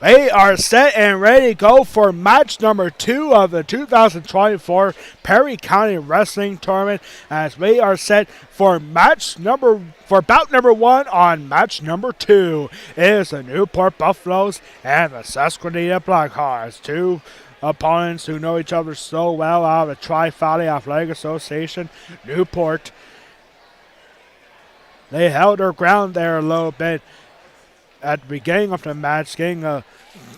They are set and ready to go for match number 2 of the 2024 Perry County Wrestling Tournament, as we are set for bout number 1 on match number 2. It is the Newport Buffaloes and the Susquenita Blackhawks, two opponents who know each other so well out of the Tri-Valley Athletic Association. Newport, they held their ground there a little bit at the beginning of the match, getting a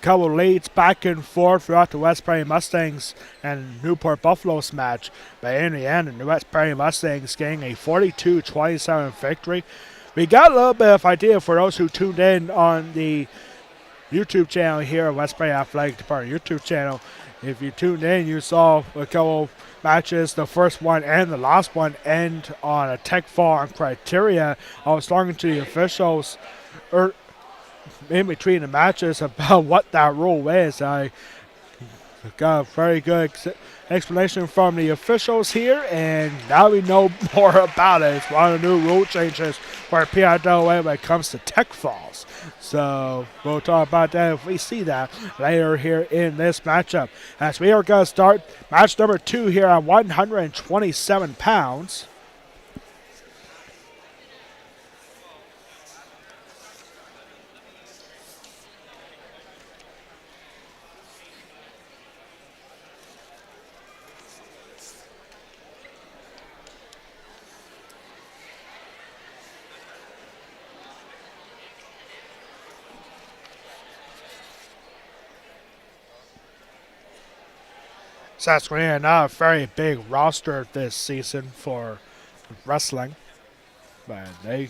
couple leads back and forth throughout the West Prairie Mustangs and Newport Buffaloes match. But in the end, the West Prairie Mustangs getting a 42-27 victory. We got a little bit of idea for those who tuned in on the YouTube channel here, West Prairie Athletic Department YouTube channel. If you tuned in, you saw a couple matches, the first one and the last one, end on a tech fall on criteria. I was talking to the officials in between the matches about what that rule is. I got a very good explanation from the officials here, and now we know more about it. It's one of the new rule changes for PIAA when it comes to tech falls. So we'll talk about that if we see that later here in this matchup. As we are going to start match number 2 here at 127 pounds. Susquenita, not a very big roster this season for wrestling, but they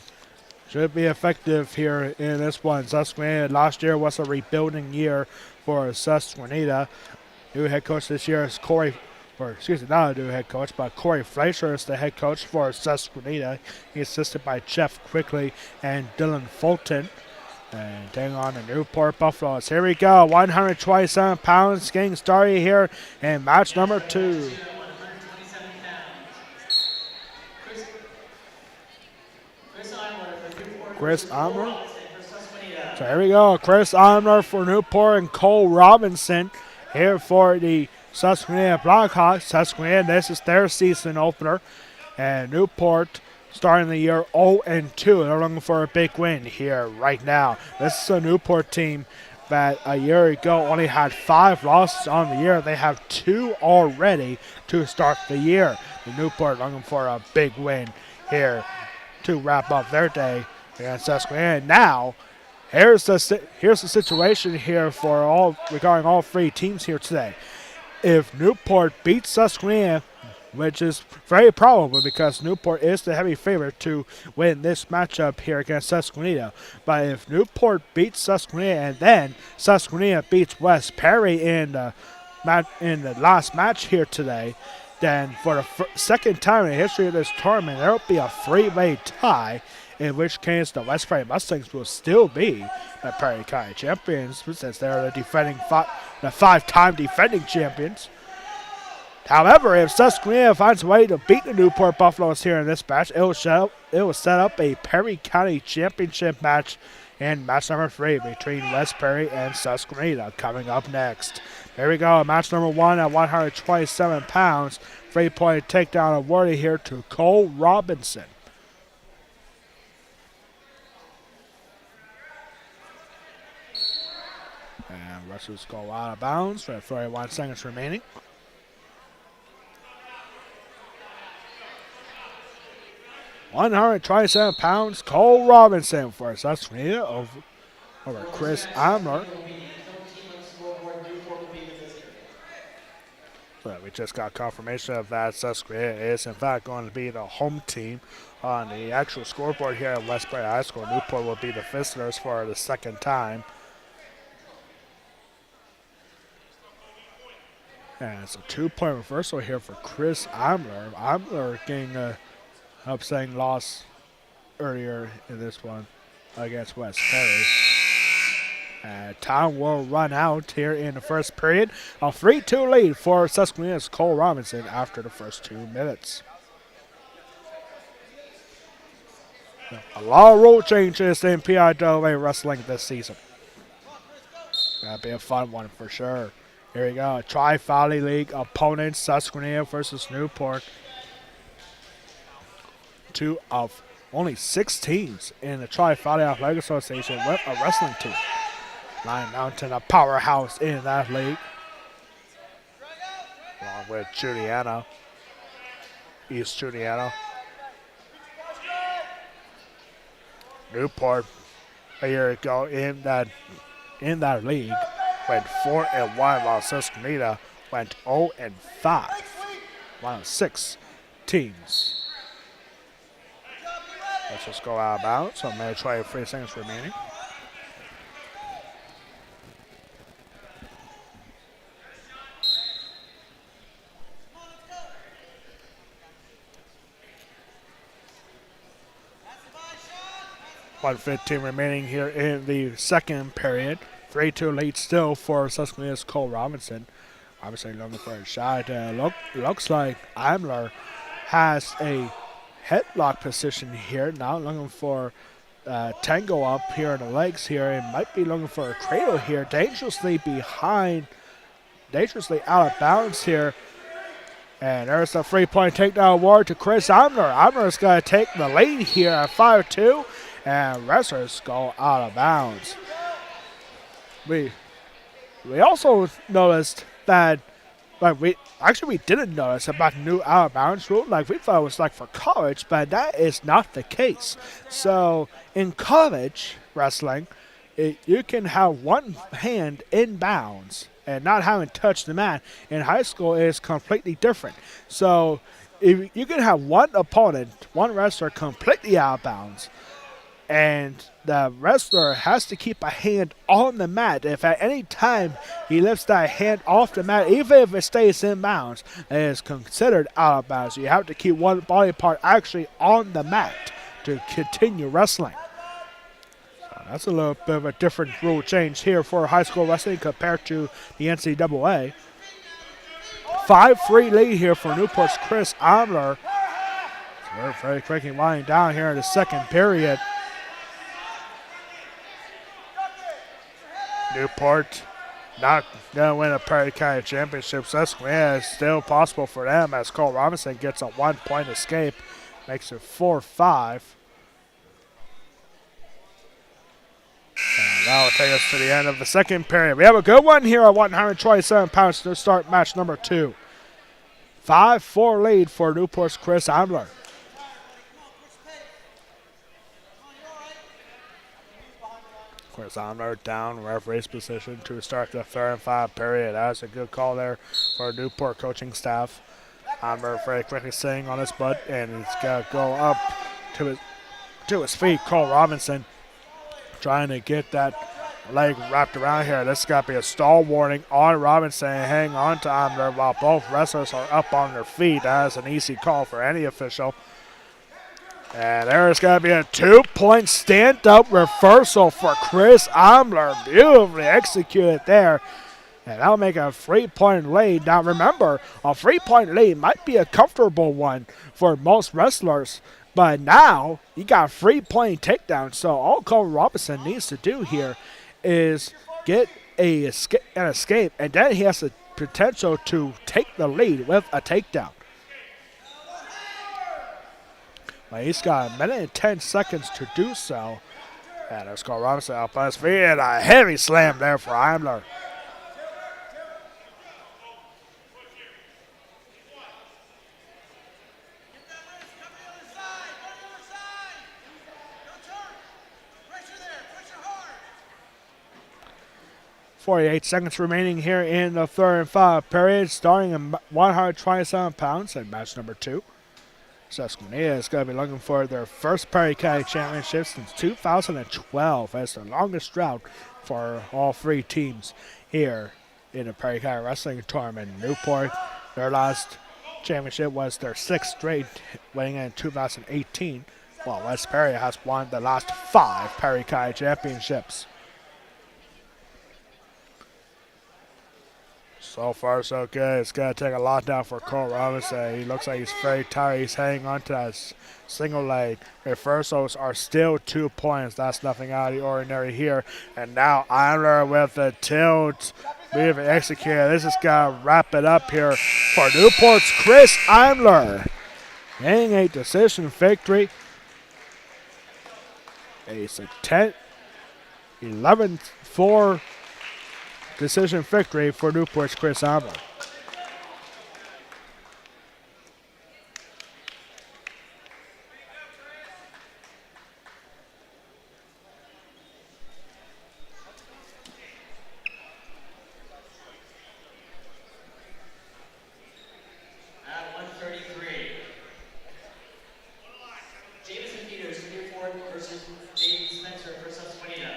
should be effective here in this one. Susquenita last year was a rebuilding year for Susquenita. New head coach this year is not a new head coach, but Corey Fleischer is the head coach for Susquenita. He's assisted by Jeff Quigley and Dylan Fulton. And taking on the Newport Buffaloes. Here we go, 127 pounds, getting started here in match number 2. Chris Omler. So here we go, Chris Omler for Newport and Cole Robinson here for the Susquenita Blackhawks. Susquenita, this is their season opener. And Newport starting the year 0-2. They're looking for a big win here right now. This is a Newport team that a year ago only had 5 losses on the year. They have 2 already to start the year. The Newport looking for a big win here to wrap up their day against Susquenita. Now, here's the situation here regarding all 3 teams here today. If Newport beats Susquenita, which is very probable because Newport is the heavy favorite to win this matchup here against Susquenita. But if Newport beats Susquenita and then Susquenita beats West Perry in the last match here today, then for the second time in the history of this tournament, there will be a 3-way tie, in which case the West Prairie Mustangs will still be the Perry County champions since they're the 5-time defending champions. However, if Susquenita finds a way to beat the Newport Buffaloes here in this match, it will set up a Perry County Championship match in match number 3 between West Perry and Susquenita coming up next. Here we go, match number 1 at 127 pounds. 3-point takedown awarded here to Cole Robinson. And wrestlers go out of bounds with 31 seconds remaining. £127, Cole Robinson for Susquenita over Chris Amler. So we just got confirmation of that. Susquenita is in fact going to be the home team on the actual scoreboard here at West Prairie High School. Newport will be the visitors for the second time. And it's a 2-point reversal here for Chris Amler. Amler getting a upsetting loss earlier in this one against West Perry. Time will run out here in the first period. A 3-2 lead for Susquenita's Cole Robinson after the first 2 minutes. A lot of rule changes in PIAA wrestling this season. That'll be a fun one for sure. Here we go. Tri-Valley League opponents, Susquenita versus Newport. Two of only 6 teams in the Tri-Valley Athletic Association with a wrestling team. Lion Mountain, a powerhouse in that league. Along with Juliana, East Juliana. Newport a year ago in that league went 4-1, while Susquenita went 0-5. One of 6 teams. Let's just go out of bounds. So I'm going to try 3 seconds remaining. .115 remaining here in the second period. 3-2 lead still for Susquenita's Cole Robinson. Robinson looking for a shot. Looks like Imler has a headlock position here. Now looking for Tango up here in the legs here. And might be looking for a cradle here. Dangerously out of bounds here. And there's a 3-point takedown award to Chris Imler. Imler's going to take the lead here at 5-2. And wrestlers go out of bounds. We also noticed that, we didn't notice about the new out of bounds rule. Like, we thought it was like for college, but that is not the case. So in college wrestling, you can have one hand in bounds and not having touched the mat. In high school, it is completely different. So if you can have one opponent, one wrestler completely out of bounds, and the wrestler has to keep a hand on the mat. If at any time he lifts that hand off the mat, even if it stays in bounds, it is considered out of bounds. So you have to keep one body part actually on the mat to continue wrestling. So that's a little bit of a different rule change here for high school wrestling compared to the NCAA. 5-3 lead here for Newport's Chris Imler. We're very quickly winding down here in the second period. Newport not going to win a Prairie County Championship. Susquenita is still possible for them as Cole Robinson gets a 1-point escape. Makes it 4-5. And that will take us to the end of the second period. We have a good one here at 127 pounds to start match number 2. 5-4 lead for Newport's Chris Imler. Chris Imler down referee's position to start the 3rd and 5 period. That's a good call there for Newport coaching staff. Imler very quickly sitting on his butt, and he's got to go up to his feet. Cole Robinson trying to get that leg wrapped around here. This has got to be a stall warning on Robinson. Hang on to Imler while both wrestlers are up on their feet. That is an easy call for any official. And there's going to be a 2-point stand-up reversal for Chris Imler. Beautifully executed there. And that'll make a 3-point lead. Now remember, a 3-point lead might be a comfortable one for most wrestlers. But now, you got a 3-point takedown. So all Cole Robinson needs to do here is get an escape. And then he has the potential to take the lead with a takedown. He's got 1 minute and 10 seconds to do so. And there's Cole Robinson up on his feet, and a heavy slam there for Imler. .48 seconds remaining here in the 3rd and 5 period, starting in 127 pounds in match number 2. Susquenita is going to be looking for their first Prairie County Championship since 2012. That's the longest drought for all 3 teams here in the Prairie County Wrestling Tournament. Newport, their last championship was their 6th straight, winning in 2018, while West Prairie has won the last 5 Prairie County Championships. So far, so good. It's going to take a lot down for Cole Robinson. He looks like he's very tired. He's hanging on to that single leg. Reversals are still 2 points. That's nothing out of the ordinary here. And now Imler with the tilt. Move and execute. This is going to wrap it up here for Newport's Chris Imler. Getting a decision victory. It's a 11-4 decision victory for Newport's Chris Imler. At 133, Jameson Peters, Newport versus James Spencer for Susquenita.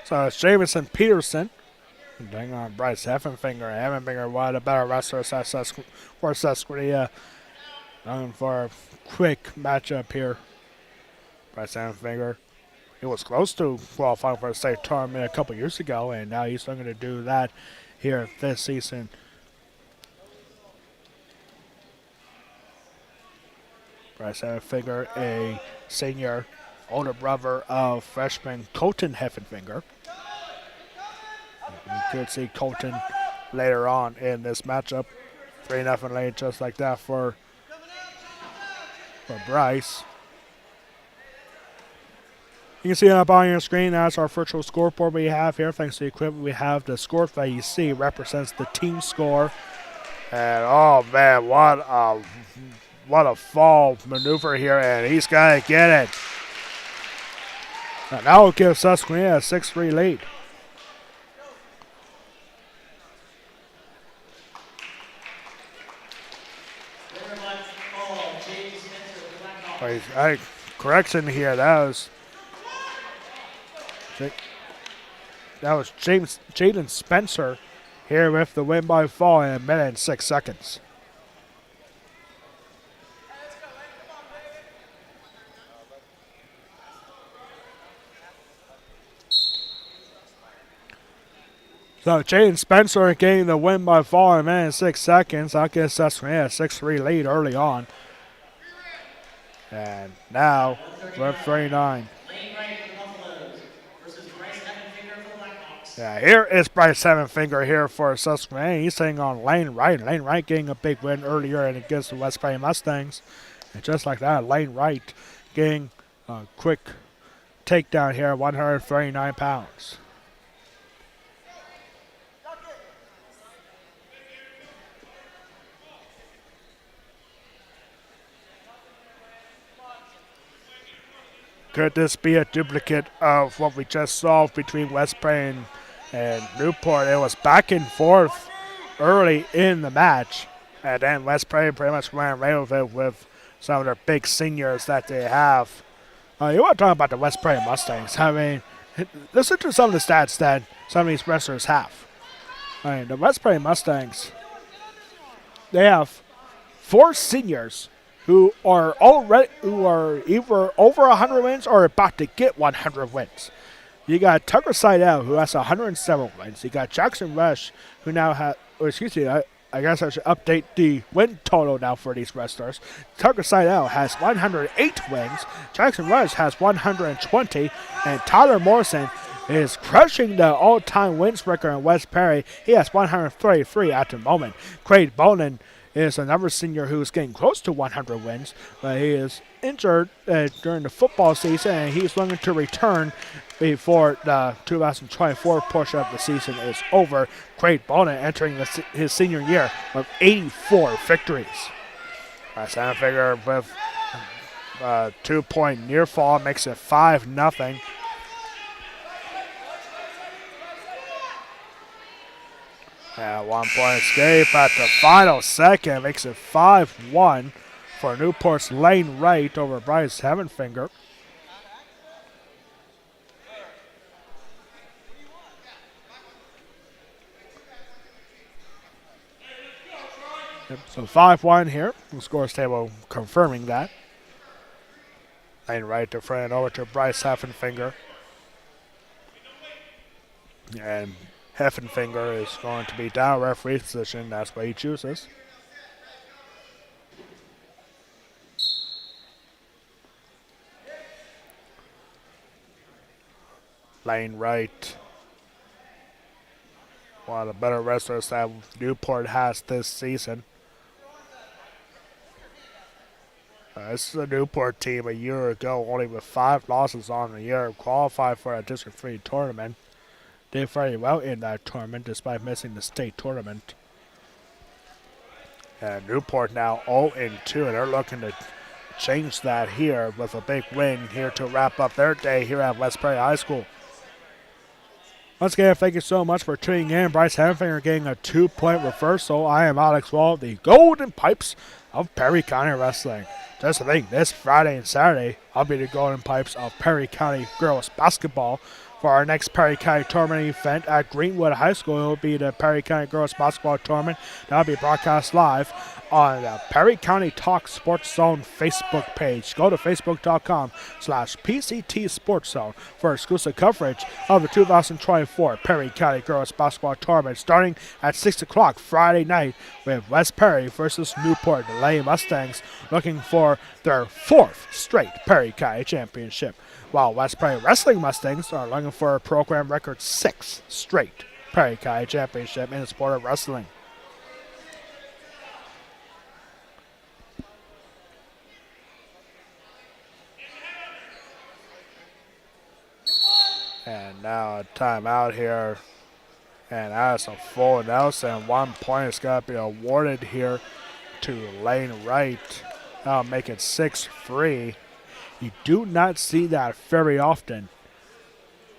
So it's Jamison Peterson. Dang on Bryce Heffenfinger. Heffenfinger, one of the better wrestlers for Susquenita. Looking for a quick matchup here. Bryce Heffenfinger. He was close to qualifying for a state tournament a couple years ago, and now he's looking to do that here this season. Bryce Heffenfinger, a senior, older brother of freshman Colton Heffenfinger. You could see Colton later on in this matchup. 3-0 lead just like that for Bryce. You can see it up on your screen. That's our virtual scoreboard we have here. Thanks to the equipment we have, the score that you see represents the team score. And oh man, what a fall maneuver here, and he's got to get it. And that will give Susquenita a 6-3 lead. Correction here. That was Jaden Spencer here with the win by fall in 1 minute and 6 seconds. So Jaden Spencer getting the win by fall in 1 minute and 6 seconds. That gives Susquenita a 6-3 lead early on. And now we're at 39. Yeah, here is Bryce Heffenfinger here for Susquenita. He's sitting on Lane Wright. Lane Wright getting a big win earlier and against the West Prairie Mustangs. And just like that, Lane Wright getting a quick takedown here, 139 pounds. Could this be a duplicate of what we just saw between West Prairie and Newport? It was back and forth early in the match, and then West Prairie pretty much ran away with it with some of their big seniors that they have. You want to talk about the West Prairie Mustangs. I mean, listen to some of the stats that some of these wrestlers have. I mean, the West Prairie Mustangs, they have 4 seniors who are either over 100 wins or about to get 100 wins. You got Tucker Seidel, who has 107 wins. You got Jackson Rush, who now has, I guess I should update the win total now for these wrestlers. Tucker Seidel has 108 wins. Jackson Rush has 120. And Tyler Morrison is crushing the all-time wins record in West Prairie. He has 133 at the moment. Craig Bonin is another senior who is getting close to 100 wins, but he is injured during the football season, and he's looking to return before the 2024 portion of the season is over. Craig Bonin entering his senior year with 84 victories. Santa Figure with a 2-point near fall makes it 5-0. Yeah, 1-point escape at the final second makes it 5-1 for Newport's Lane Wright over Bryce Heffenfinger. So 5-1 here. The scores table confirming that. Lane right to front over to Bryce Heffenfinger. And Heffenfinger is going to be down referee position. That's what he chooses. Lane right. One of the better wrestlers that Newport has this season. This is a Newport team a year ago, only with 5 losses on the year, qualified for a District 3 tournament. Did very well in that tournament despite missing the state tournament. And Newport now 0-2, and they're looking to change that here with a big win here to wrap up their day here at West Prairie High School. Once again, thank you so much for tuning in. Bryce Heffenfinger getting a 2-point reversal. I am Alex Wall, the Golden Pipes of Perry County Wrestling. Just to think, this Friday and Saturday, I'll be the Golden Pipes of Perry County Girls Basketball. For our next Perry County Tournament event at Greenwood High School, it will be the Perry County Girls Basketball Tournament. That will be broadcast live on the Perry County Talk Sports Zone Facebook page. Go to facebook.com/PCT Sports Zone for exclusive coverage of the 2024 Perry County Girls Basketball Tournament starting at 6 o'clock Friday night with West Perry versus Newport. The Lady Mustangs looking for their 4th straight Perry County Championship, while West Prairie Wrestling Mustangs are looking for a program record 6th straight Perry County Championship in the sport of wrestling. And now a timeout here. And that's a full announcement. 1 point is going to be awarded here to Lane Wright. That'll make it 6-3. You do not see that very often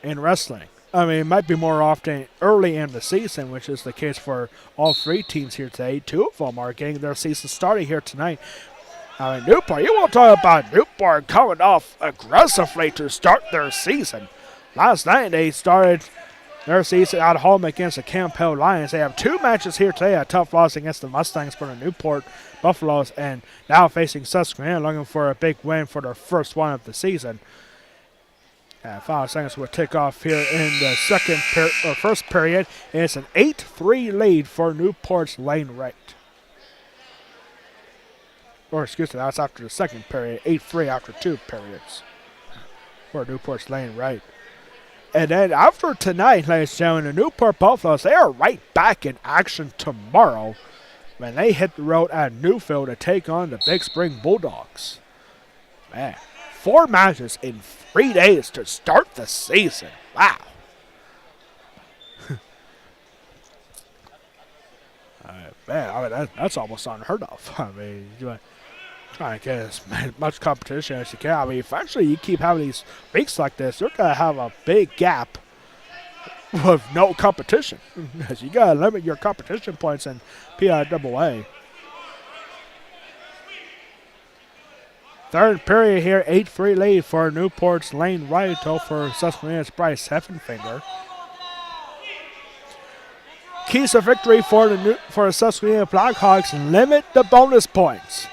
in wrestling. I mean, it might be more often early in the season, which is the case for all 3 teams here today. 2 of them are getting their season started here tonight. I mean, Newport, you want to talk about Newport coming off aggressively to start their season. Last night they started their season at home against the Campbell Lions. They have 2 matches here today, a tough loss against the Mustangs for the Newport Buffaloes, and now facing Susquenita, looking for a big win for their first one of the season. And 5 seconds will tick off here in the first period. And it's an 8-3 lead for Newport's Lane Wright. Or excuse me, that's after the second period. 8-3 after 2 periods for Newport's Lane Wright. And then after tonight, ladies and gentlemen, the Newport Buffaloes, they are right back in action tomorrow when they hit the road at Newfield to take on the Big Spring Bulldogs. Man, 4 matches in 3 days to start the season. Wow. Man, I mean, that's almost unheard of. I mean, you trying to get as much competition as you can. I mean, eventually you keep having these weeks like this, you're going to have a big gap with no competition. Because you got to limit your competition points in PIAA. Third period here, 8-3 lead for Newport's Lane Wright over Susquenita's Bryce Heffenfinger. Keys to victory for the Susquenita Blackhawks: limit the bonus points.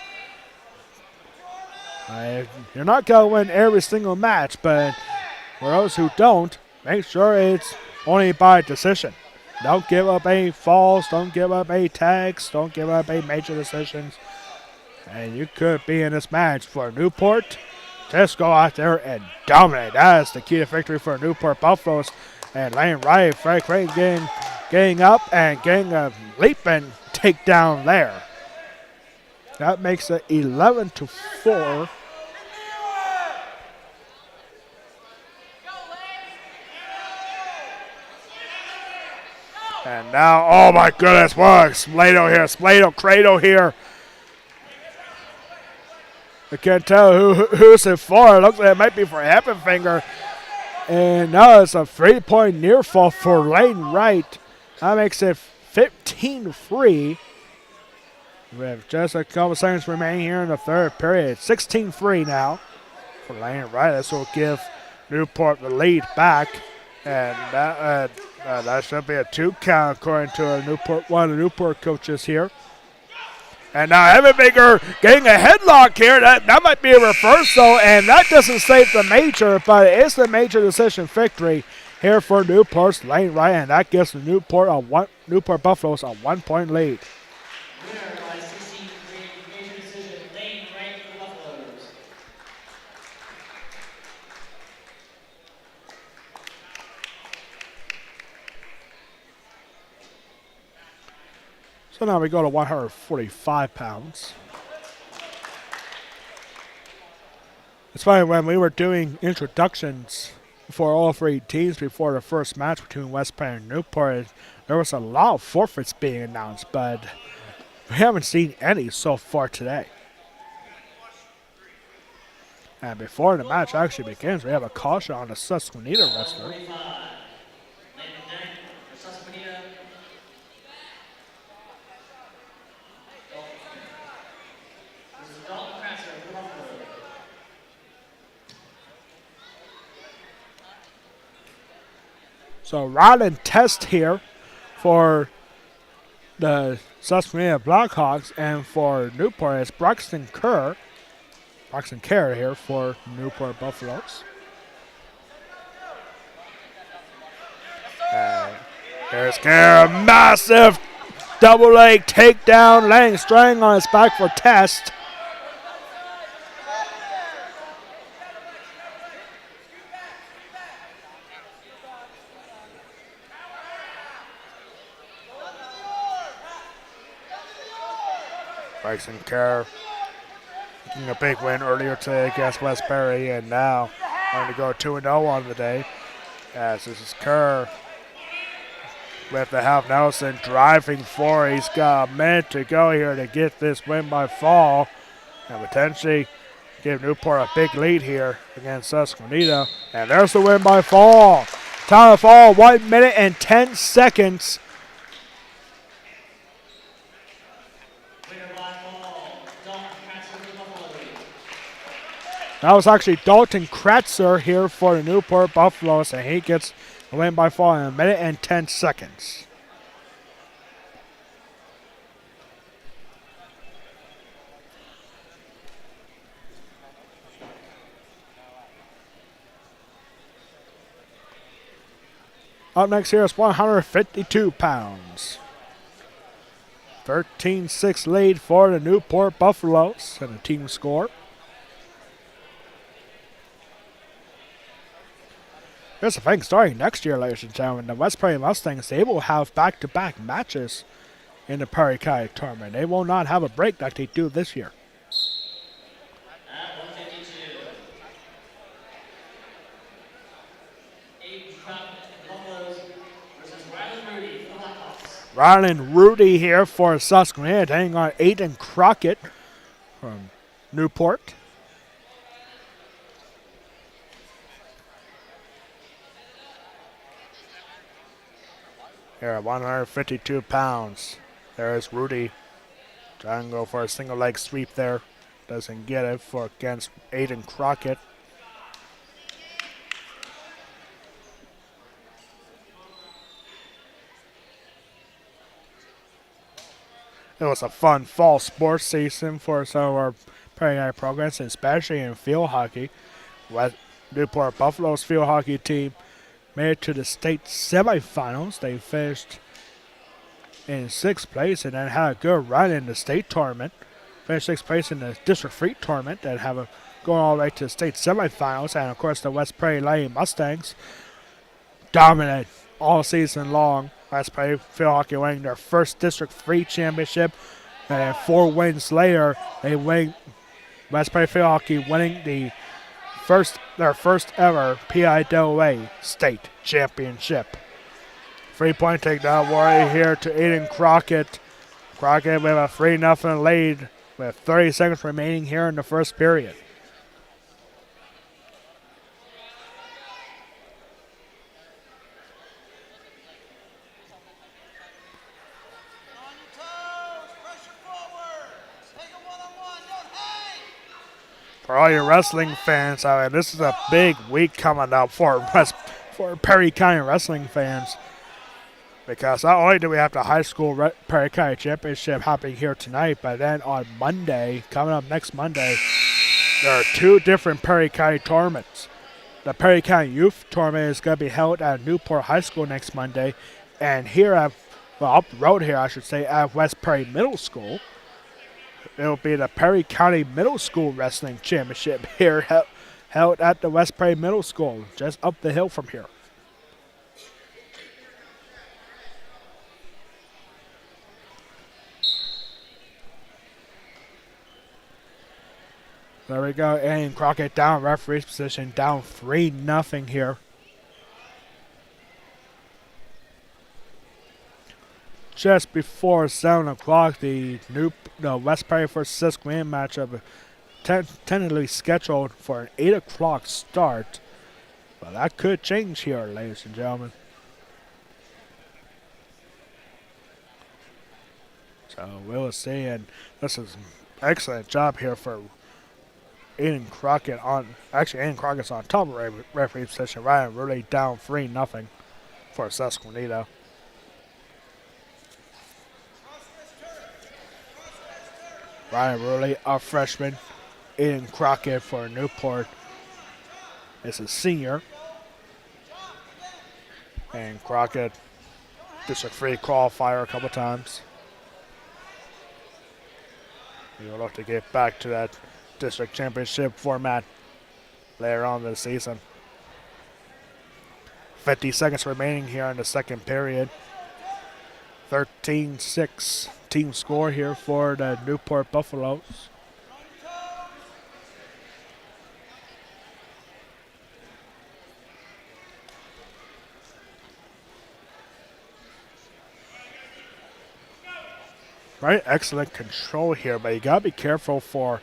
You're not going to win every single match, but for those who don't, make sure it's only by decision. Don't give up any falls, don't give up any tags, don't give up any major decisions. And you could be in this match for Newport. Just go out there and dominate. That is the key to victory for Newport Buffaloes. And Lane Wright, Frank Creighton getting up and getting a leaping takedown there. That makes it 11-4. And now, oh my goodness, what Splato Cradle here. I can't tell who's it for. It looks like it might be for Heffenfinger. And now it's a 3-point near fall for Lane Wright. That makes it 15-3. With just a couple seconds remaining here in the third period. 16-3 now for Lane Wright. This will give Newport the lead back. And that should be a 2 count according to one of the Newport coaches here. And now Evanmaker getting a headlock here. That might be a reversal, and that doesn't save the major, but it is the major decision victory here for Newport's lane right, and that gives the Newport Buffaloes a 1-point lead. Winner by 16-3, major decision, lane right for the Buffaloes. So now we go to 145 pounds. It's funny, when we were doing introductions for all three teams before the first match between West Prairie and Newport, there was a lot of forfeits being announced, but we haven't seen any so far today. And before the match actually begins, we have a caution on the Susquenita wrestler. 45. Landon Dent for Susquenita. This is Dalton Kratzer for the Buffaloes. So rod and test here for the Susquenita Blackhawks, and for Newport is Braxton Kerr here for Newport Buffaloes. And here's Kerr, a massive double leg takedown, laying string on his back for test. Braxton Kerr getting a big win earlier today against West Prairie, and now going to go 2-0 on the day. As this is Kerr with the half Nelson driving forward. He's got a minute to go here to get this win by fall and potentially give Newport a big lead here against Susquenita. And there's the win by fall. Time of fall, 1 minute and 10 seconds. That was actually Dalton Kratzer here for the Newport Buffaloes, and he gets the win by fall in 1 minute and 10 seconds. Up next here is 152 pounds. 13-6 lead for the Newport Buffaloes and the team score. Here's the thing, starting next year, ladies and gentlemen, the West Prairie Mustangs, they will have back-to-back matches in the Prairie Kayak tournament. They will not have a break like they do this year. At 152. Aiden Buffaloes versus Rylan Rudy for the Blackhawks. Rylan Rudy here for Susquenita, taking on Aiden Crockett from Newport. Here at 152 pounds, there's Rudy. Trying to go for a single leg sweep there. Doesn't get it for against Aiden Crockett. It was a fun fall sports season for some of our Prairie Night programs, especially in field hockey. Newport Buffalo's field hockey team made it to the state semifinals. They finished in 6th place and then had a good run in the state tournament. Finished 6th place in the District 3 tournament and have going all the way to the state semifinals. And of course the West Prairie Lady Mustangs dominate all season long. West Prairie field hockey winning their first District 3 championship, and then 4 wins later they win. West Prairie field hockey winning their first ever PIAA state championship. 3-point takedown warrior here to Aiden Crockett. Crockett with a 3-0 lead with 30 seconds remaining here in the first period. For all your wrestling fans out there, this is a big week coming up for Perry County wrestling fans. Because not only do we have the high school Perry County Championship happening here tonight, but then on Monday, coming up next Monday, there are 2 different Perry County tournaments. The Perry County Youth Tournament is going to be held at Newport High School next Monday, and here at, well, up the road here, I should say, at West Perry Middle School, it will be the Perry County Middle School Wrestling Championship here held at the West Perry Middle School, just up the hill from here. There we go, and Crockett down, referee's position, down 3-0 here. Just before 7 o'clock, the West Perry vs. Susquenita matchup tentatively scheduled for an 8 o'clock start. But that could change here, ladies and gentlemen. So we'll see, and this is an excellent job here for Aiden Crockett Aiden Crockett's on top of referee position, Ryan Rudy down 3-0 for Susquenita. Ryan Rudy, a freshman. Aiden Crockett for Newport is a senior. And Crockett, District 3 qualifier a couple times. We'll look to get back to that district championship format later on this season. 50 seconds remaining here in the second period. 13-6 team score here for the Newport Buffaloes. Right, excellent control here, but you gotta be careful for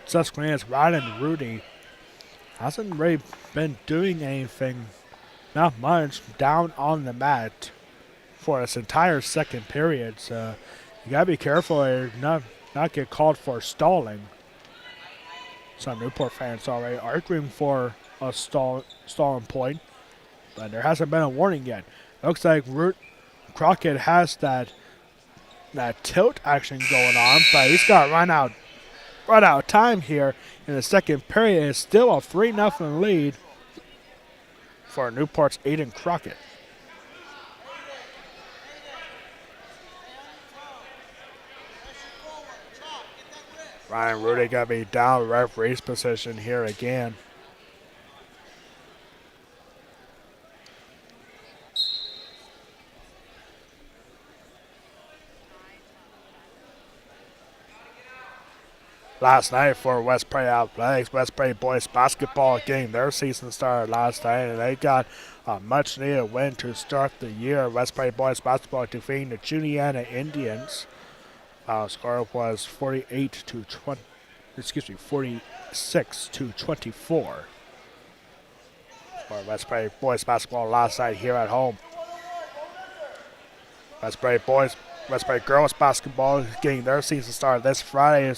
Susquenita's Rylan Rudy. Hasn't really been doing anything, not much, down on the mat for this entire second period. So you gotta be careful and not get called for stalling. Some Newport fans already arguing for a stalling point, but there hasn't been a warning yet. Looks like Crockett has that tilt action going on, but he's got run out of time here in the second period. It's still a 3-0 lead for Newport's Aiden Crockett. Ryan Rudy got to be down referee's position here again. Last night for West Perry Athletics, West Perry boys basketball getting their season started last night, and they got a much-needed win to start the year. West Perry boys basketball defeating the Juniata Indians. Score was 46-24 for West Perry boys basketball last night here at home. West Perry girls basketball getting their season started this Friday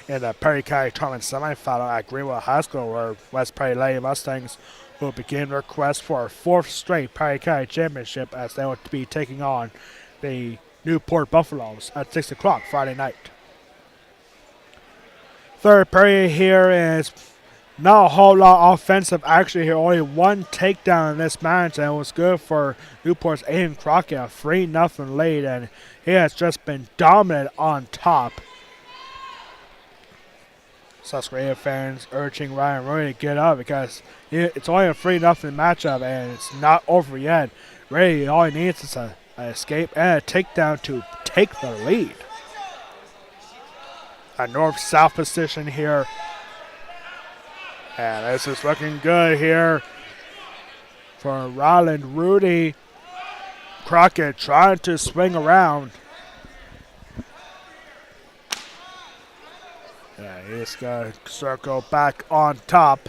in the Perry County Tournament semifinal at Greenwood High School, where West Perry Lady Mustangs will begin their quest for a 4th straight Perry County Championship as they will be taking on the Newport Buffaloes at 6 o'clock Friday night. Third period here is not a whole lot offensive action here. Only one takedown in this match, and it was good for Newport's Aiden Crockett, a 3-0 lead, and he has just been dominant on top. Susquenita fans urging Ryan Rudy to get up because it's only a 3-0 matchup and it's not over yet. Rudy, all he needs is an escape and a takedown to take the lead. A north-south position here. And this is looking good here for Ryland Rudy. Crockett trying to swing around. Yeah, he's going to circle back on top.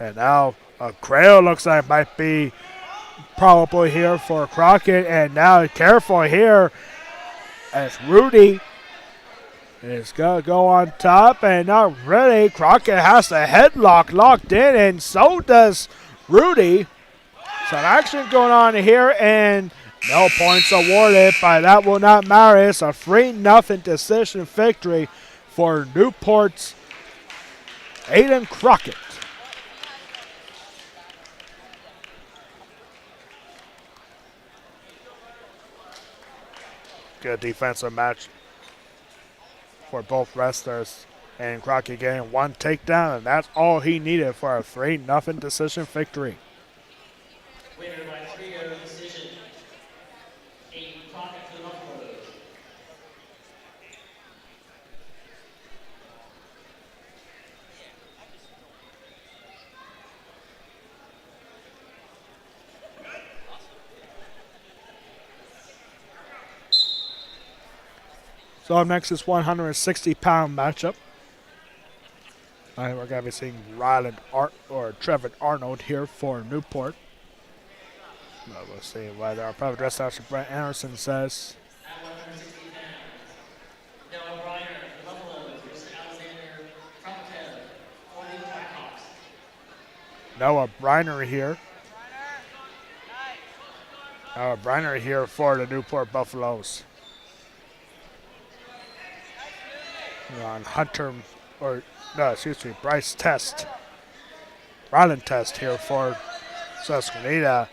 And now a Crail looks like might be probably here for Crockett. And now careful here as Rudy is going to go on top and not ready. Crockett has the headlock locked in, and so does Rudy. Some action going on here, and No points awarded, but that will not matter. It's a 3-0 decision victory for Newport's Aiden Crockett. Good defensive match for both wrestlers. And Crockett getting one takedown, and that's all he needed for a 3-0 decision victory. Winner by 3-0 decision. Aiden Crockett for the Buffaloes. So up next is 160-pound matchup. We're going to be seeing Trevor Arnold here for Newport. We'll see what our private dress master Brent Anderson says. At 160 pounds, Noah Briner for the Buffaloes versus Alexander Krapatel for the Blackhawks. Noah Briner here. Briner here for the Newport Buffaloes. On Bryce Test. Ryland Test here for Susquenita.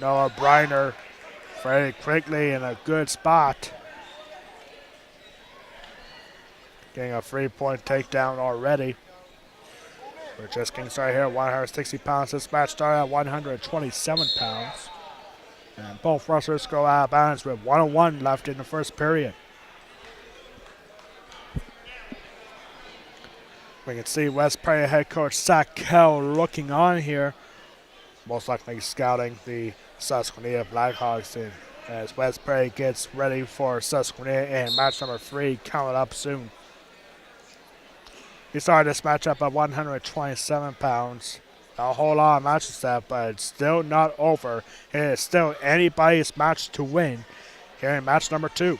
Noah Briner very quickly in a good spot. Getting a 3-point takedown already. We're just getting started here at 160 pounds. This match started at 127 pounds. And both wrestlers go out of bounds with 1:01 left in the first period. We can see West Prairie head coach Zach Kell looking on here, most likely scouting the Susquenita Blackhawks as West Prairie gets ready for Susquenita and match number 3 coming up soon. We started this matchup at 127 pounds. Not a whole lot of matches left, but it's still not over. It is still anybody's match to win here in match number 2.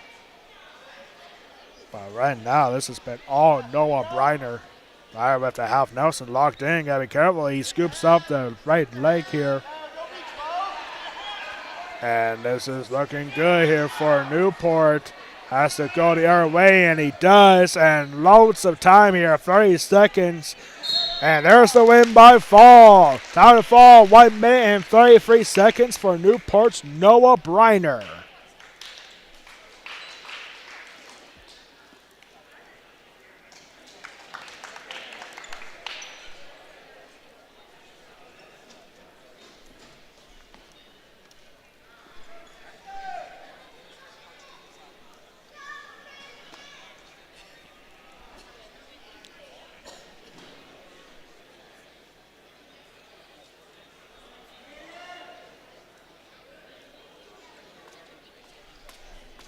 But right now, this has been all Noah Briner. Briner with the half Nelson locked in. Gotta be careful. He scoops up the right leg here. And this is looking good here for Newport. Has to go the other way, and he does. And loads of time here, 30 seconds. And there's the win by fall. Time to fall, 1 minute and 33 seconds for Newport's Noah Briner.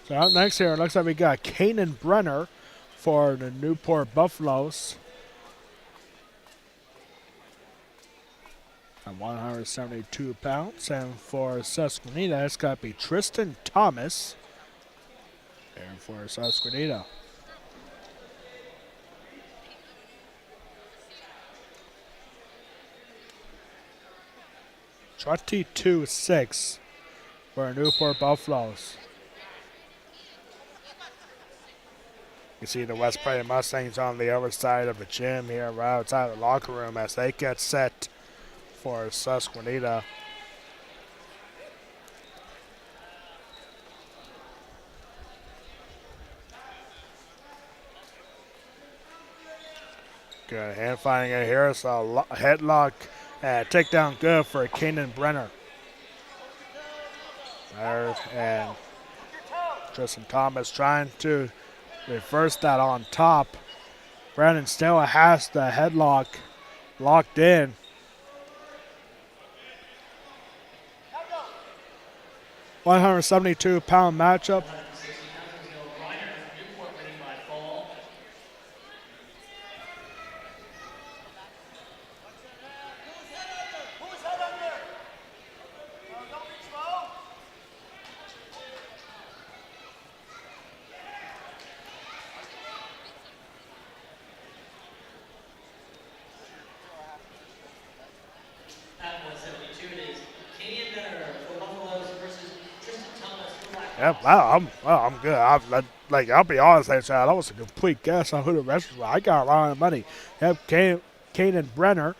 So up next here, it looks like we got Kanan Brenner for the Newport Buffaloes. At 172 pounds. And for Susquenita, it's got to be Tristan Thomas. And for Susquenita. $22.6 for Newport Buffaloes. You see the West Prairie Mustangs on the other side of the gym here, right outside the locker room as they get set for Susquenita. Good hand finding it here. It's a headlock and takedown good for Kanan Brenner. There, and Tristan Thomas trying to reverse that on top. Brandon still has the headlock locked in. $172 matchup. At 172 it is Kanan Yeah, I'm good. I'll be honest, that was a complete guess on who the wrestlers were. I got a lot of money. Yep, Kane and Brenner.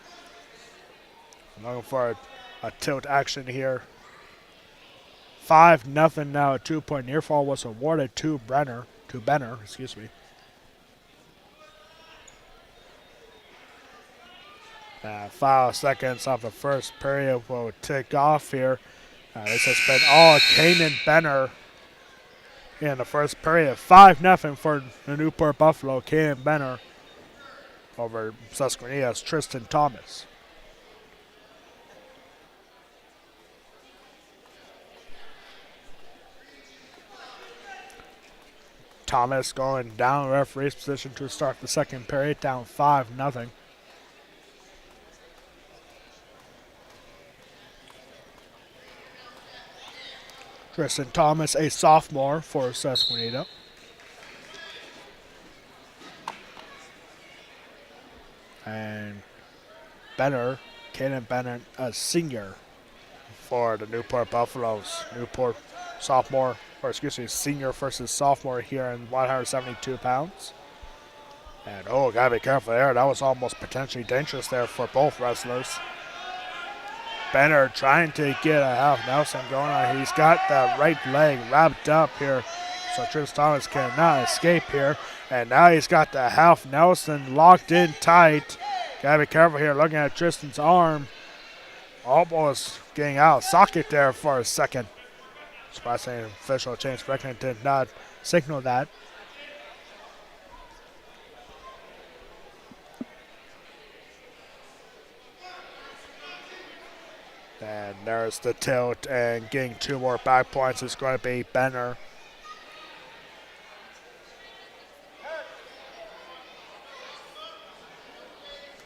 I'm looking for a tilt action here. 5-0 now. A 2-point near fall was awarded to Benner. Excuse me. 5 seconds off the first period will tick off here. This has been all Kane and Benner in the first period. 5-0 for the Newport Buffalo. Kane and Benner over Susquenita's Tristan Thomas. Thomas going down referee's position to start the second period, down 5-0. Tristan Thomas, a sophomore for Susquenita. And Kaden Bennett, a senior for the Newport Buffaloes. Newport senior versus sophomore here in 172 pounds. And gotta be careful there. That was almost potentially dangerous there for both wrestlers. Benner trying to get a half Nelson going on. He's got that right leg wrapped up here, so Tristan Thomas cannot escape here. And now he's got the half Nelson locked in tight. Gotta be careful here, looking at Tristan's arm. Almost getting out of socket there for a second. Surprisingly, an official change reckoning did not signal that. And there's the tilt, and getting 2 more back points is going to be Benner.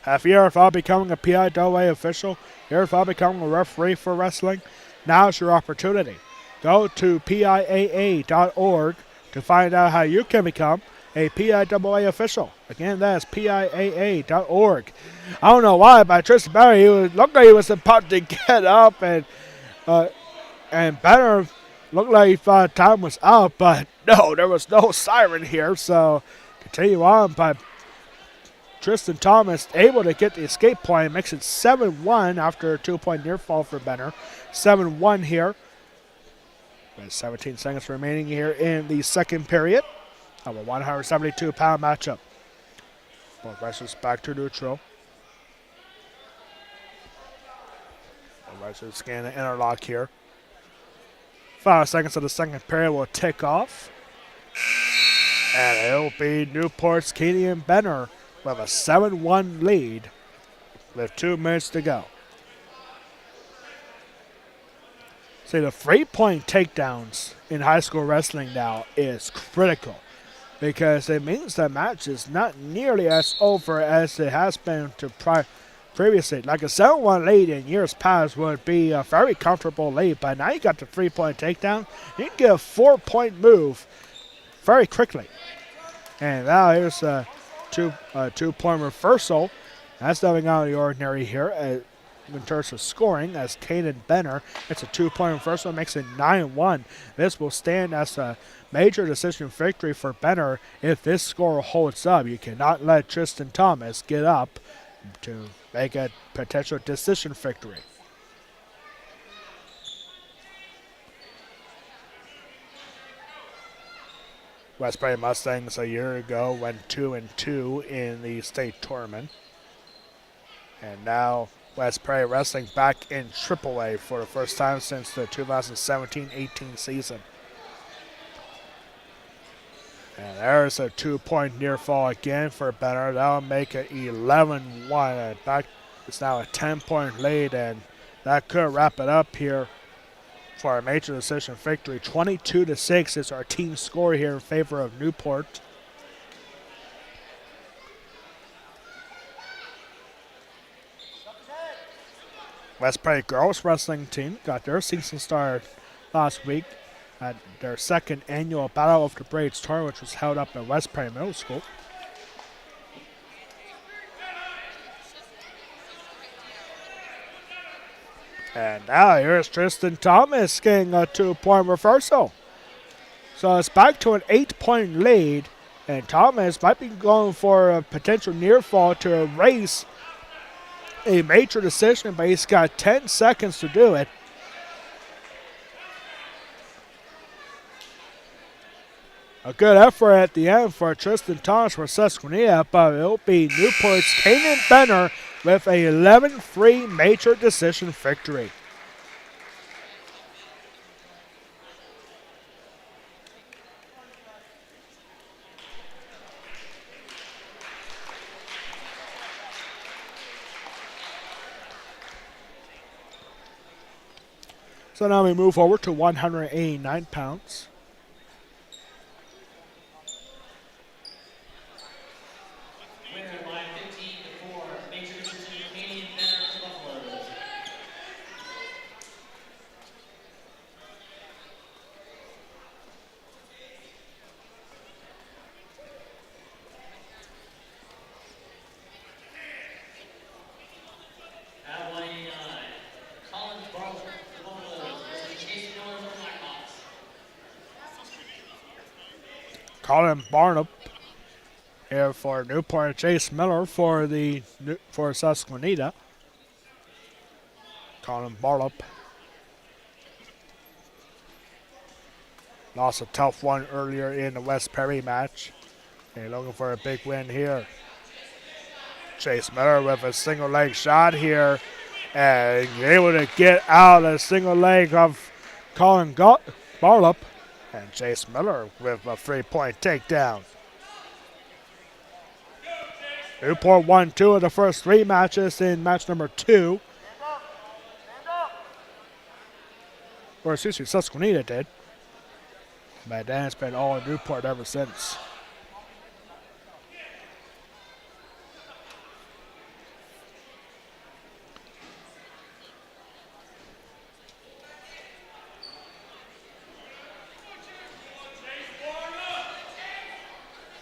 Have you ever thought becoming a PIAA official? You ever thought becoming a referee for wrestling? Now's your opportunity. Go to PIAA.org to find out how you can become a PIAA official. Again, that's PIAA.org. I don't know why, but Tristan Benner, looked like he was about to get up, and Benner looked like he thought time was up, but no, there was no siren here, so continue on. But Tristan Thomas able to get the escape point, makes it 7-1 after a 2-point near fall for Benner. 7-1 here. With 17 seconds remaining here in the second period of a 172-pound matchup. Both wrestlers back to neutral. Both wrestlers scan the interlock here. 5 seconds of the second period will tick off. And it'll be Newport's Kaden Benner with a 7-1 lead with 2 minutes to go. See, the 3-point takedowns in high school wrestling now is critical because it means the match is not nearly as over as it has been previously. Like a 7-1 lead in years past would be a very comfortable lead, but now you got the 3-point takedown. You can get a 4-point move very quickly. And now here's a 2-point reversal. That's nothing out of the ordinary here. In terms of scoring, as Kaden Benner, it's a 2-point reversal, makes it 9-1. This will stand as a major decision victory for Benner if this score holds up. You cannot let Tristan Thomas get up to make a potential decision victory. West Prairie Mustangs a year ago went 2-2 in the state tournament. And now West Prairie Wrestling back in AAA for the first time since the 2017-18 season. And there's a 2-point near fall again for Benner. That'll make it 11-1. It's now a 10-point lead, and that could wrap it up here for a major decision victory. 22-6 is our team score here in favor of Newport. West Prairie girls wrestling team got their season start last week at their second annual Battle of the Braids tournament, which was held up at West Prairie Middle School. And now here's Tristan Thomas getting a 2-point reversal. So it's back to an 8-point lead. And Thomas might be going for a potential near fall to erase a major decision, but he's got 10 seconds to do it. A good effort at the end for Tristan Thomas for Susquenita, but it'll be Newport's Kanan Benner with a 11-3 major decision victory. So now we move over to 189 pounds. Winner by 15-4. Major decision, Canadian Benner for Buffaloes. At 189, Colin Barlow for Buffaloes versus Chase Miller for Blackhawks. Colin Barnup here for Newport. Chase Miller for Susquenita. Colin Barnup lost a tough one earlier in the West Perry match. And looking for a big win here. Chase Miller with a single leg shot here. And able to get out a single leg of Colin Barlup. And Chase Miller with a 3-point takedown. Newport won 2 of the first 3 matches in match number 2. Or excuse me, Susquenita did. But then it's been all Newport ever since.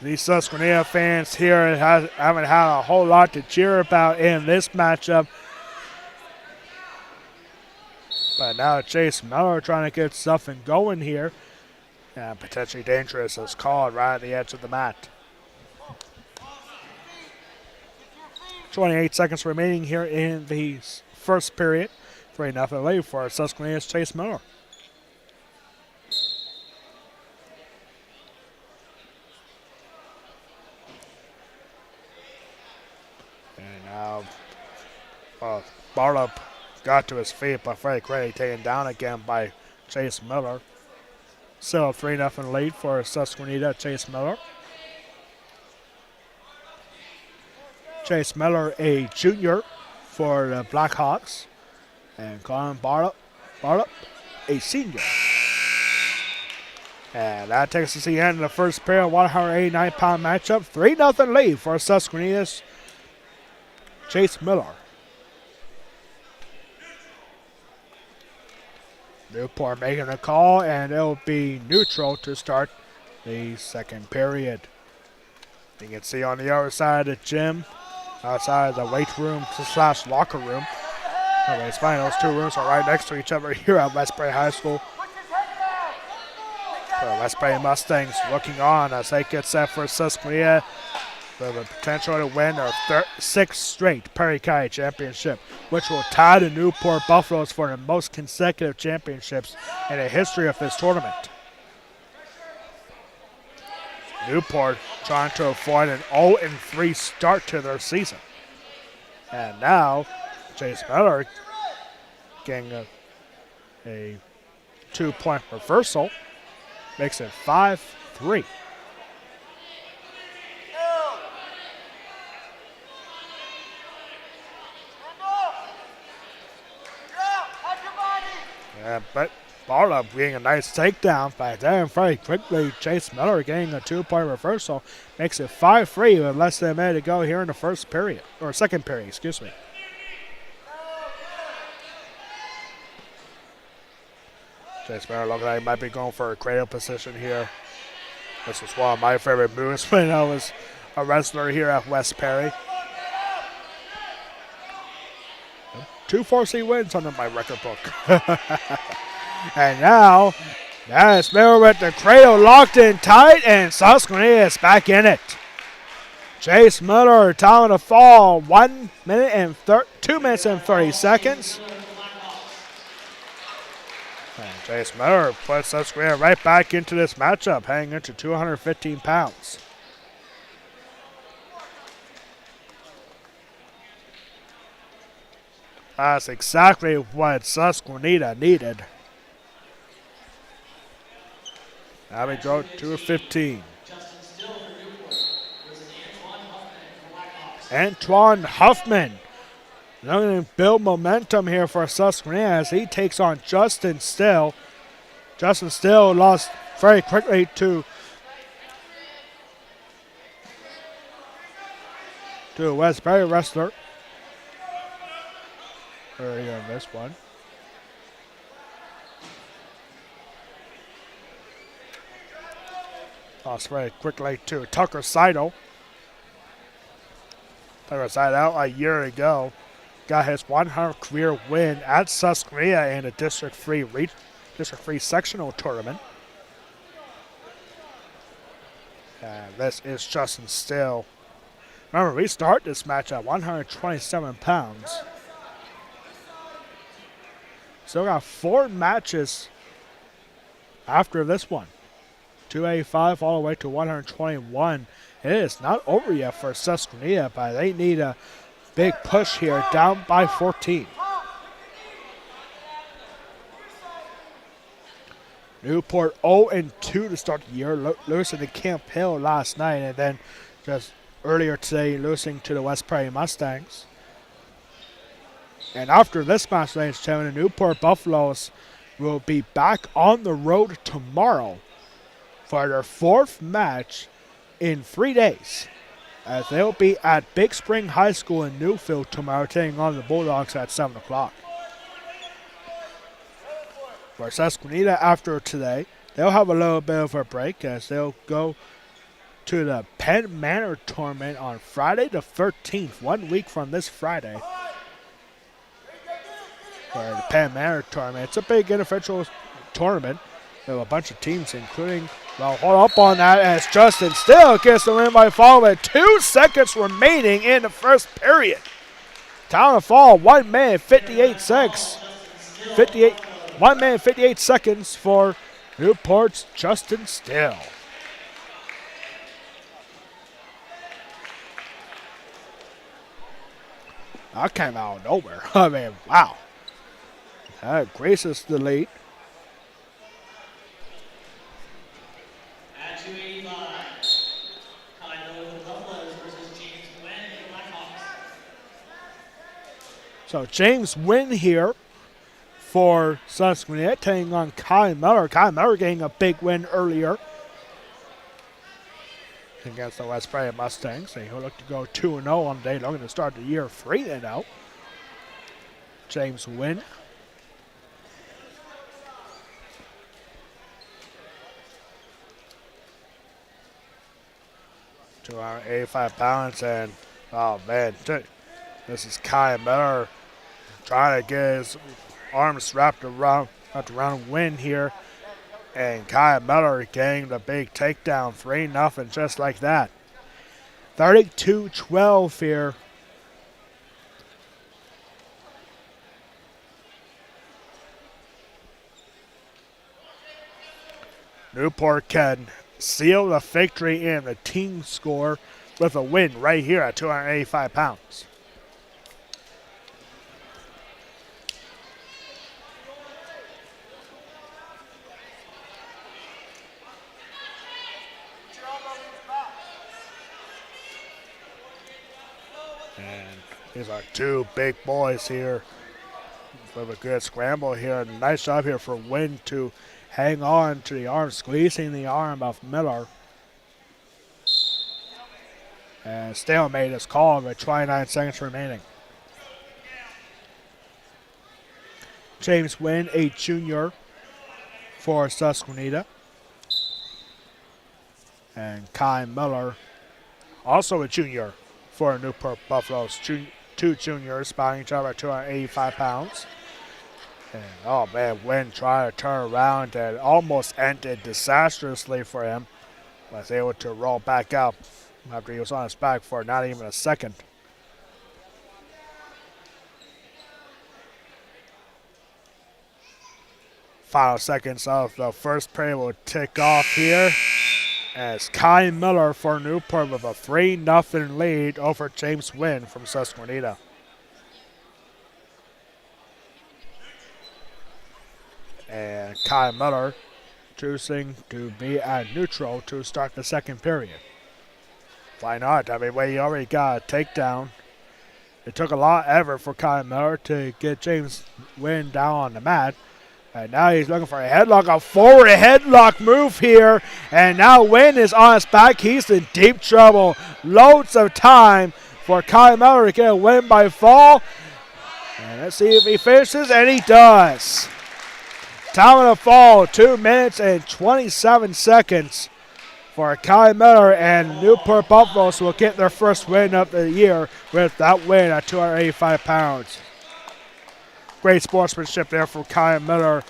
These Susquenita fans here haven't had a whole lot to cheer about in this matchup. But now Chase Miller trying to get something going here. And potentially dangerous is called right at the edge of the mat. 28 seconds remaining here in the first period. 3-0 lead for Susquenita's Chase Miller. And now Barlup got to his feet, but very quickly taken down again by Chase Miller. Still a 3-0 lead for Susquenita, Chase Miller. Chase Miller, a junior for the Blackhawks. And Colin Barlup, a senior. And that takes us to the end of the first period, 189-pound matchup. 3-0 lead for Susquenita's Chase Miller. Newport making a call, and it'll be neutral to start the second period. You can see on the other side of the gym, outside of the weight room / locker room. It's fine, those 2 rooms are right next to each other here at Westbury High School. The Westbury Mustangs looking on as they get set for Susquenita with the potential to win their 6th straight Perry County Championship, which will tie the Newport Buffaloes for the most consecutive championships in the history of this tournament. Newport trying to avoid an 0-3 start to their season. And now, Chase Miller getting a 2-point reversal, makes it 5-3. Yeah, but Barlup getting a nice takedown, but then very quickly Chase Miller getting a 2-point reversal makes it 5-3 with less than a minute to go here in the first period, or second period, excuse me. Chase Miller looking like he might be going for a cradle position here. This was one of my favorite moves when I was a wrestler here at West Perry. 2 4C wins under my record book. And now That's Miller with the cradle locked in tight, and Susquenita is back in it. Chase Miller, time to fall, 2 minutes and 30 seconds. And Chase Miller puts Susquenita right back into this matchup, heading into 215 pounds. That's exactly what Susquenita needed. Now we go to 15. Antoine Huffman looking to build momentum here for Susquenita as he takes on Justin Still. Justin Still lost very quickly to a Westbury wrestler earlier in this one. Lost very quickly to Tucker Seidel. Tucker Seidel a year ago got his 100th career win at Susquenita in a District 3 sectional tournament. And this is Justin Still. Remember, we start this match at 127 pounds. Still got 4 matches after this one. 285 all the way to 121. It is not over yet for Susquenita, but they need a big push here, down by 14. Newport 0-2 to start the year, losing to Camp Hill last night, and then just earlier today losing to the West Prairie Mustangs. And after this match, ladies and gentlemen, the Newport Buffaloes will be back on the road tomorrow for their 4th match in 3 days, as they'll be at Big Spring High School in Newfield tomorrow, taking on the Bulldogs at 7 o'clock. For Susquenita after today, they'll have a little bit of a break as they'll go to the Penn Manor tournament on Friday the 13th, 1 week from this Friday. For the Penn Manor tournament, it's a big individual tournament. We have a bunch of teams, including, well, hold up on that as Justin Still gets the win by fall with 2 seconds remaining in the first period. Time to fall, 1 minute 58 seconds. 1 minute 58 seconds for Newport's Justin Still. That came out of nowhere. I mean, wow. That graces the lead. At 285, Kai Miller with the Buffaloes versus James Nguyen and the Blackhawks. So James Wynn here for Susquenita, taking on Kai Miller. Kai Miller getting a big win earlier against the West Prairie Mustangs. He'll look to go 2-0 on the day, looking to start the year 3-0. James Wynn. £285, and oh man, this is Kai Miller trying to get his arms wrapped around Wynn here, and Kai Miller getting the big takedown, 3-0, just like that. 32-12 here. Newport can seal the victory in the team score with a win right here at 285 pounds. And these are 2 big boys here with a good scramble here. Nice job here for Wynn to hang on to the arm, squeezing the arm of Miller. And stalemate is called with 29 seconds remaining. James Wynn, a junior for Susquenita. And Kai Miller, also a junior for Newport Buffaloes. 2 juniors spotting each other at 285 pounds. And, oh man, Wynn trying to turn around and almost ended disastrously for him. Was able to roll back up after he was on his back for not even a second. Final seconds of the first period will tick off here as Kai Miller for Newport with a 3-0 lead over James Wynn from Susquenita. And Kai Miller choosing to be at neutral to start the second period. Why not? I mean, we already got a takedown. It took a lot of effort for Kai Miller to get James Wynn down on the mat. And now he's looking for a headlock, a forward headlock move here. And now Wynn is on his back. He's in deep trouble. Loads of time for Kai Miller to get a win by fall. And let's see if he finishes, and he does. Time of the fall, 2 minutes and 27 seconds for Kai Miller, and Newport Buffaloes will get their first win of the year with that win at 285 pounds. Great sportsmanship there for Kai Miller,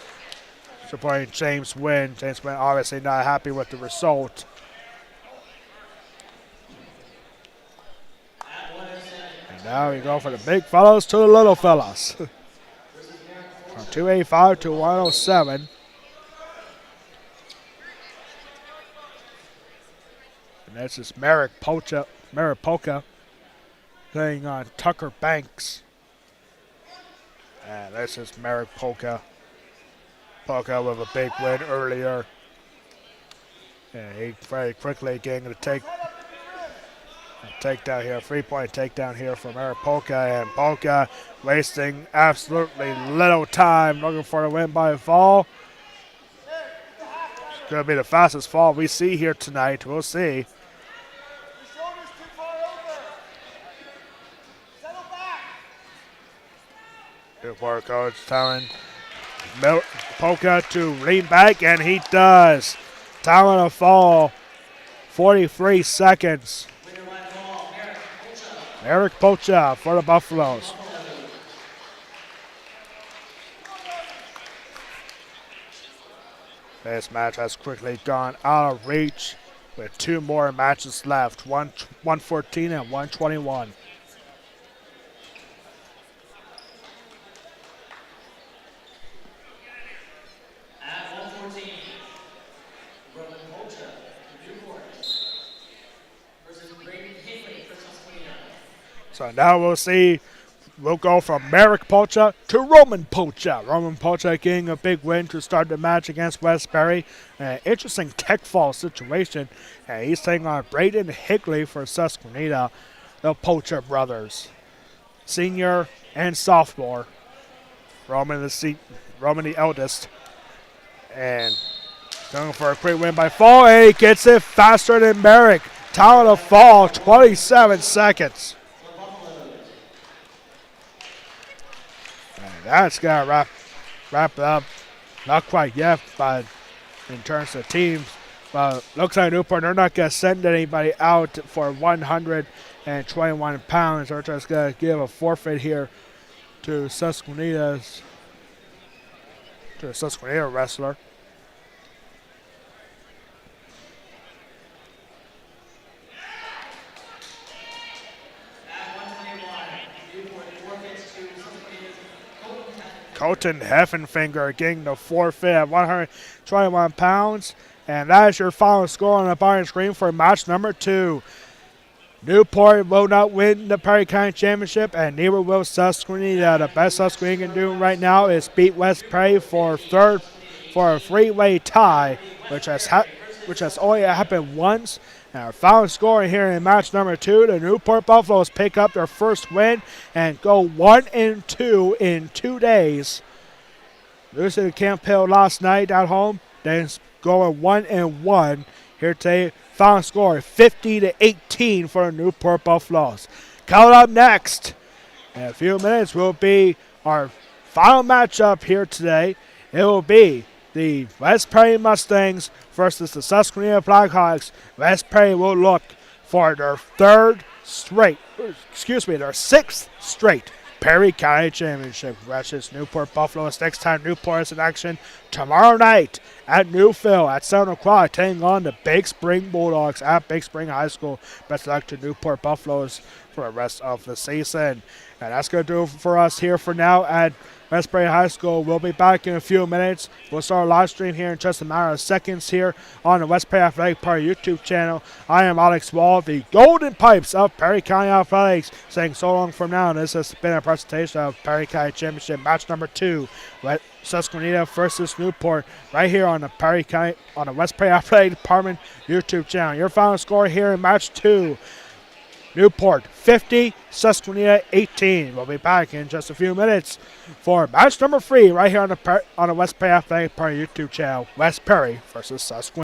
supporting James Wynn. James Wynn obviously not happy with the result. And now we go for the big fellas to the little fellas. From 285 to 107. And this is Maripoca playing on Tucker Banks. And this is Maripoca. Polka with a big win earlier. And he very quickly getting the takedown here, 3-point takedown here from Maripoca. And Polka wasting absolutely little time looking for the win by fall. It's going to be the fastest fall we see here tonight. We'll see. Newport coach telling Polka to lean back, and he does. Time on the fall, 43 seconds. Eric Pocha for the Buffaloes. This match has quickly gone out of reach with 2 more matches left, 114 and 121. So now we'll see, we'll go from Merrick Pocha to Roman Pocha. Roman Pocha getting a big win to start the match against Westbury. An interesting tech fall situation. And he's taking on Braden Higley for Susquenita, the Pocha brothers. Senior and sophomore. Roman the eldest. And going for a quick win by fall. And he gets it faster than Merrick. Time of the fall, 27 seconds. That's going to wrap it up. Not quite yet, but in terms of teams. But looks like Newport, they're not going to send anybody out for 121 pounds. They're just going to give a forfeit here to Susquenita wrestler. Colton Heffenfinger getting the forfeit at 121 pounds. And that is your final score on the bottom screen for match number 2. Newport will not win the Perry County Championship, and neither will Susquenita. The best Susquenita can do right now is beat West Perry for a 3-way tie, which has only happened once. And our final score here in match number 2, the Newport Buffaloes pick up their first win and go 1-2 in 2 days. Losing to Camp Hill last night at home, then going 1-1 here today. Final score 50-18 for the Newport Buffaloes. Coming up next in a few minutes will be our final matchup here today. It will be the West Perry Mustangs versus the Susquenita Blackhawks. West Perry will look for their 6th straight Perry County Championship. Congratulations, Newport Buffaloes. Next time Newport is in action tomorrow night at Newfield at 7 o'clock, taking on the Big Spring Bulldogs at Big Spring High School. Best of luck to Newport Buffaloes for the rest of the season. And that's going to do it for us here for now at Westbury High School. We'll be back in a few minutes. We'll start our live stream here in just a matter of seconds here on the Westbury Athletic Park YouTube channel. I am Alex Wall, the Golden Pipes of Perry County Athletics, saying so long from now. This has been a presentation of Perry County Championship match number 2. Susquenita versus Newport right here on the Perry County, on the Westbury Athletic Department YouTube channel. Your final score here in match 2. Newport 50, Susquenita 18. We'll be back in just a few minutes for match number 3 right here on the West Perry Athletic Park YouTube channel. West Perry versus Susquenita.